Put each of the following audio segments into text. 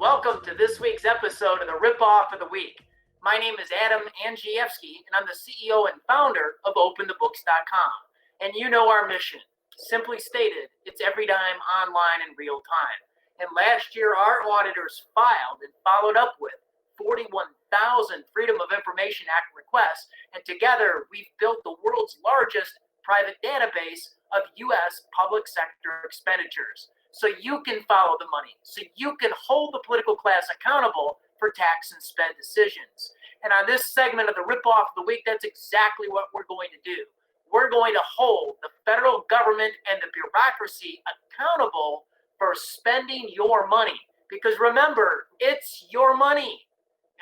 Welcome to this week's episode of the Rip-Off of the Week. My name is Adam Andrzejewski, and I'm the CEO and founder of OpenTheBooks.com. And you know our mission. Simply stated, it's every dime online in real time. And last year, our auditors filed and followed up with 41,000 Freedom of Information Act requests, and together we've built the world's largest private database of U.S. public sector expenditures. So you can follow the money, so you can hold the political class accountable for tax and spend decisions. And on this segment of the Rip-Off of the Week, that's exactly what we're going to do. We're going to hold the federal government and the bureaucracy accountable for spending your money. Because remember, it's your money,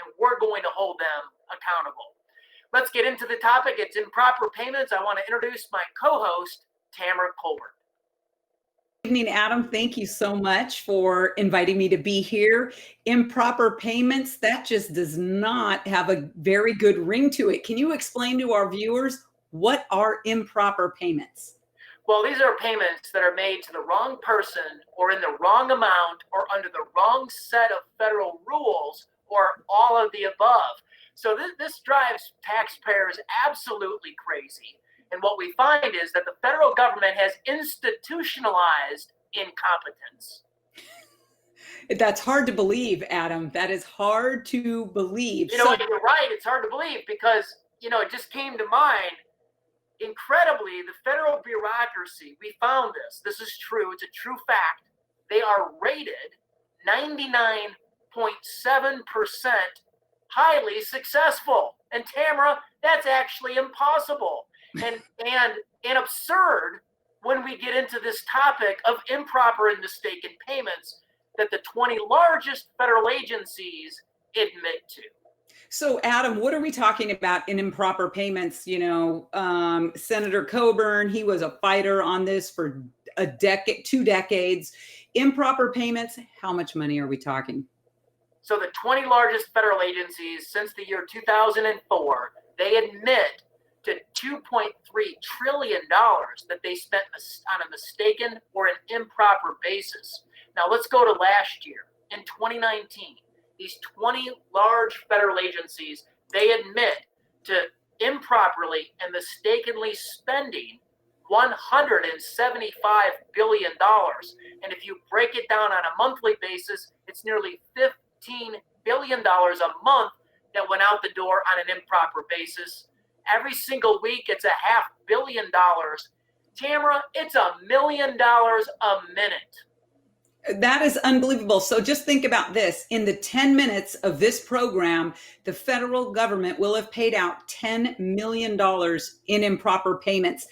and we're going to hold them accountable. Let's get into the topic. It's improper payments. I want to introduce my co-host, Tamara Colbert. Good evening, Adam. Thank you so much for inviting me to be here. Improper payments, that just does not have a very good ring to it. Can you explain to our viewers what are improper payments? Well, these are payments that are made to the wrong person or in the wrong amount or under the wrong set of federal rules or all of the above. So this drives taxpayers absolutely crazy. And what we find is that the federal government has institutionalized incompetence. That's hard to believe, Adam. That is hard to believe. You're right. It's hard to believe because, it just came to mind. Incredibly, the federal bureaucracy, we found this. This is true. It's a true fact. They are rated 99.7% highly successful. And Tamara, that's actually impossible. And absurd when we get into this topic of improper and mistaken payments that the 20 largest federal agencies admit to. So, Adam, what are we talking about in improper payments? Senator Coburn, he was a fighter on this for a decade, 2 decades. Improper payments, how much money are we talking? So the 20 largest federal agencies since the year 2004, they admit to $2.3 trillion that they spent on a mistaken or an improper basis. Now let's go to last year. In 2019, these 20 large federal agencies, they admit to improperly and mistakenly spending $175 billion. And if you break it down on a monthly basis, it's nearly $15 billion a month that went out the door on an improper basis. Every single week, it's $500 million. Tamara, it's $1 million a minute. That is unbelievable. So just think about this. In the 10 minutes of this program, the federal government will have paid out $10 million in improper payments.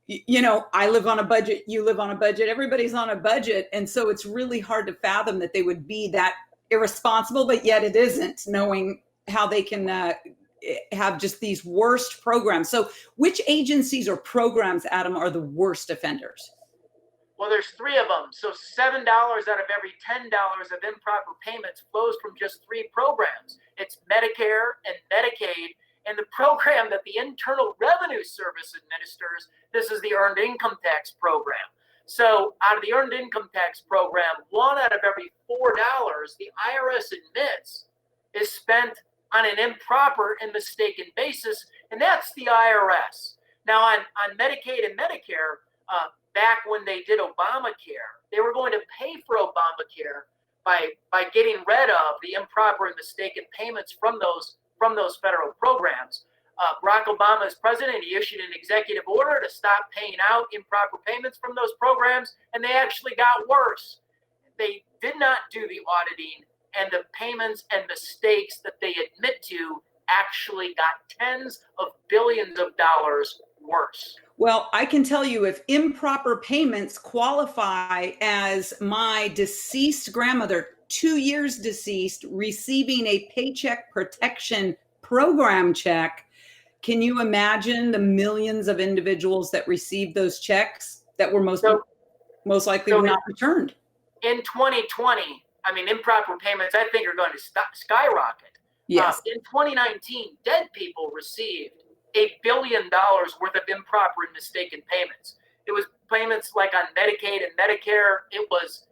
I live on a budget. You live on a budget. Everybody's on a budget. And so it's really hard to fathom that they would be that irresponsible, but yet it isn't, knowing how they can have just these worst programs. So which agencies or programs, Adam, are the worst offenders? Well, there's 3 of them. So $7 out of every $10 of improper payments flows from just 3 programs. It's Medicare and Medicaid, and the program that the Internal Revenue Service administers, this is the Earned Income Tax Program. So out of the Earned Income Tax Program, 1 out of every $4 the IRS admits is spent on an improper and mistaken basis, and that's the IRS. Now on Medicaid and Medicare, back when they did Obamacare, they were going to pay for Obamacare by getting rid of the improper and mistaken payments from those federal programs. Barack Obama is president. He issued an executive order to stop paying out improper payments from those programs, and they actually got worse. They did not do the auditing, and the payments and mistakes that they admit to actually got tens of billions of dollars worse. Well, I can tell you, if improper payments qualify as my deceased grandmother, 2 years deceased, receiving a Paycheck Protection Program check, can you imagine the millions of individuals that received those checks that were most likely not returned? In 2020, improper payments, I think, are going to skyrocket. Yes. In 2019, dead people received $1 billion worth of improper and mistaken payments. It was payments like on Medicaid and Medicare. It was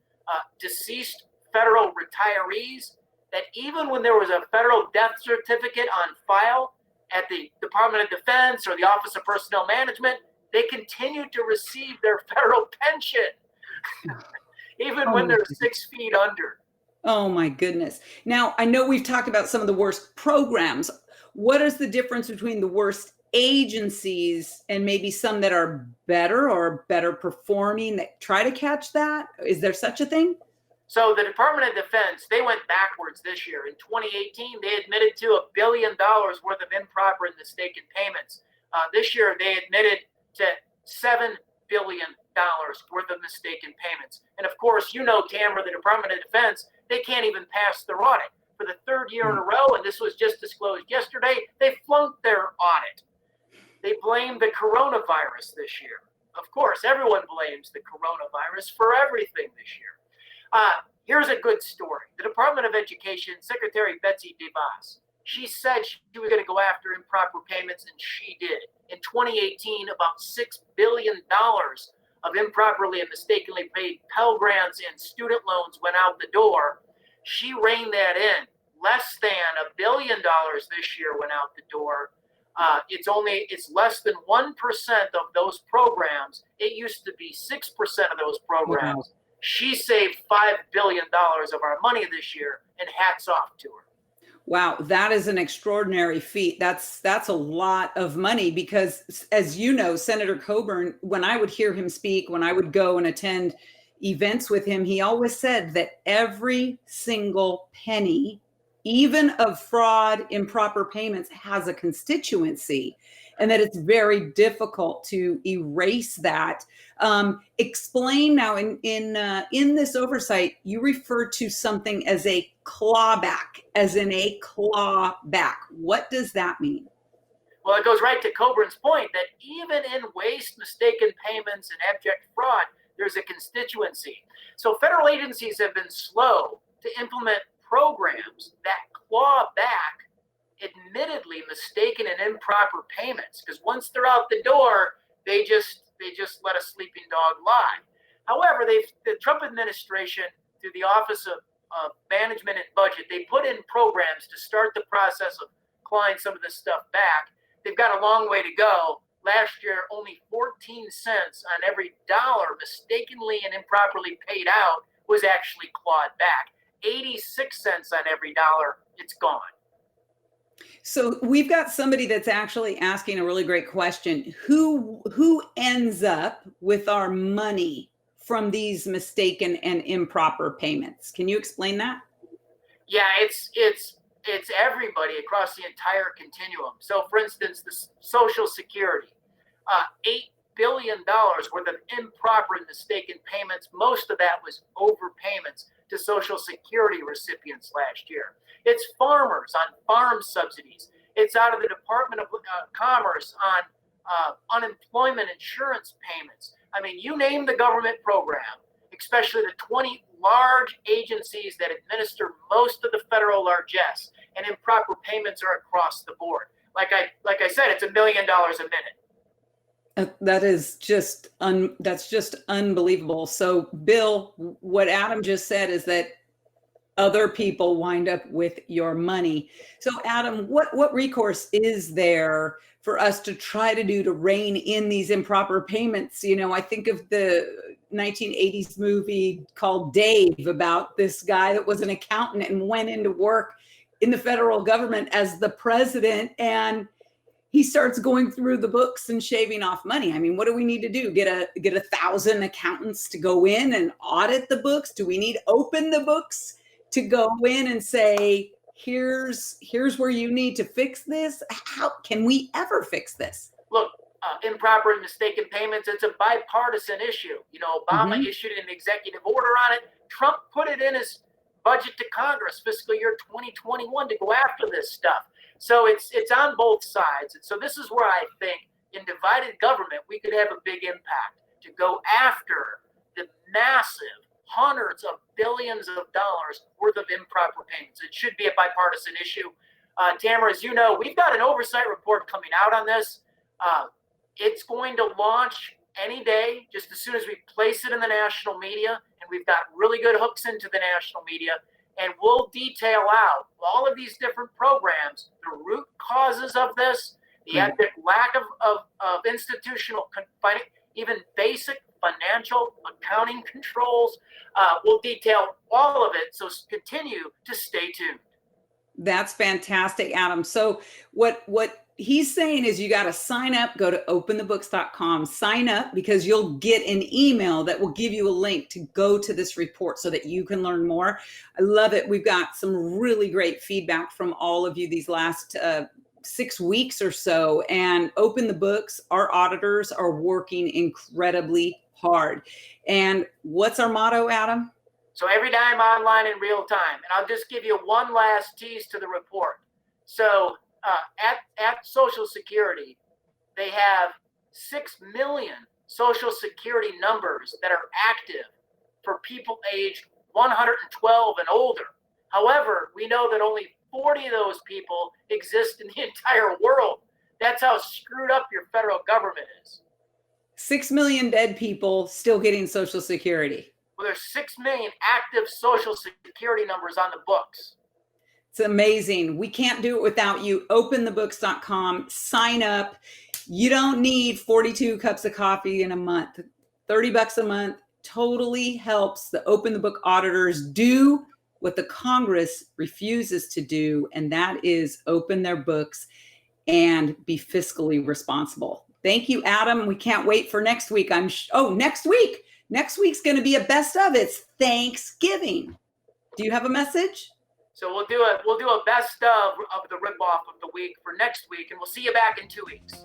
deceased federal retirees that even when there was a federal death certificate on file at the Department of Defense or the Office of Personnel Management, they continued to receive their federal pension, even when they're 6 feet under. Oh my goodness. Now, I know we've talked about some of the worst programs. What is the difference between the worst agencies and maybe some that are better or better performing that try to catch that? Is there such a thing? So the Department of Defense, they went backwards this year. In 2018, they admitted to $1 billion worth of improper and mistaken payments. This year, they admitted to $7 billion worth of mistaken payments. And of course, you know, Tamara, the Department of Defense, they can't even pass their audit. For the third year in a row, and this was just disclosed yesterday, they flunked their audit. They blamed the coronavirus this year. Of course, everyone blames the coronavirus for everything this year. Here's a good story. The Department of Education, Secretary Betsy DeVos, she said she was going to go after improper payments, and she did. In 2018, about $6 billion of improperly and mistakenly paid Pell Grants and student loans went out the door. She reined that in. Less than $1 billion this year went out the door. It's less than 1% of those programs. It used to be 6% of those programs. Wow. She saved $5 billion of our money this year, and hats off to her. Wow, that is an extraordinary feat. That's a lot of money because, as you know, Senator Coburn, when I would hear him speak, when I would go and attend events with him, he always said that every single penny, even of fraud, improper payments, has a constituency, and that it's very difficult to erase that. Explain now, in this oversight, you refer to something as a clawback, as in a clawback. What does that mean? Well, it goes right to Coburn's point that even in waste, mistaken payments, and abject fraud, there's a constituency. So federal agencies have been slow to implement programs that claw back admittedly mistaken and improper payments, because once they're out the door, they just let a sleeping dog lie. However, the Trump administration, through the Office of Management and Budget, they put in programs to start the process of clawing some of this stuff back. They've got a long way to go. Last year, only 14 cents on every dollar mistakenly and improperly paid out was actually clawed back. 86 cents on every dollar, it's gone. So we've got somebody that's actually asking a really great question. Who ends up with our money from these mistaken and improper payments? Can you explain that? Yeah, it's everybody across the entire continuum. So for instance, the Social Security, $8 billion worth of improper and mistaken payments. Most of that was overpayments to Social Security recipients last year. It's farmers on farm subsidies. It's out of the Department of Commerce on unemployment insurance payments. I mean, you name the government program, especially the 20 large agencies that administer most of the federal largesse, and improper payments are across the board. Like I said, it's $1 million a minute. That is just that's just unbelievable. So, Bill, what Adam just said is that other people wind up with your money. So, Adam, what recourse is there for us to try to do to rein in these improper payments? You know, I think of the 1980s movie called Dave about this guy that was an accountant and went into work in the federal government as the president, and he starts going through the books and shaving off money. I mean, what do we need to do? Get 1,000 accountants to go in and audit the books? Do we need to open the books to go in and say, here's where you need to fix this? How can we ever fix this? Look, improper and mistaken payments, it's a bipartisan issue. You know, Obama issued an executive order on it. Trump put it in his budget to Congress, fiscal year 2021, to go after this stuff. So it's on both sides. And so this is where I think in divided government, we could have a big impact to go after the massive hundreds of billions of dollars worth of improper payments. It should be a bipartisan issue. Tamara, as you know, we've got an oversight report coming out on this. It's going to launch any day, just as soon as we place it in the national media, and we've got really good hooks into the national media, and we'll detail out all of these different programs, the root causes of this, the lack of institutional, even basic financial accounting controls. We'll detail all of it, so continue to stay tuned. That's fantastic, Adam. So what he's saying is you got to sign up, go to openthebooks.com, sign up, because you'll get an email that will give you a link to go to this report so that you can learn more. I love it. We've got some really great feedback from all of you these last 6 weeks or so, and Open the Books, our auditors are working incredibly hard. And what's our motto, Adam? So every dime online in real time. And I'll just give you one last tease to the report. So at Social Security, they have 6 million Social Security numbers that are active for people aged 112 and older. However, we know that only 40 of those people exist in the entire world. That's how screwed up your federal government is. 6 million dead people still getting Social Security. Well, there's 6 million active Social Security numbers on the books. It's amazing. We can't do it without you. Openthebooks.com, sign up. You don't need 42 cups of coffee in a month. $30 a month totally helps the Open the Book auditors do what the Congress refuses to do, and that is open their books and be fiscally responsible. Thank you, Adam. We can't wait for next week. Next week. Next week's going to be a best of. It's Thanksgiving. Do you have a message? So we'll do a best of the ripoff of the week for next week, and we'll see you back in 2 weeks.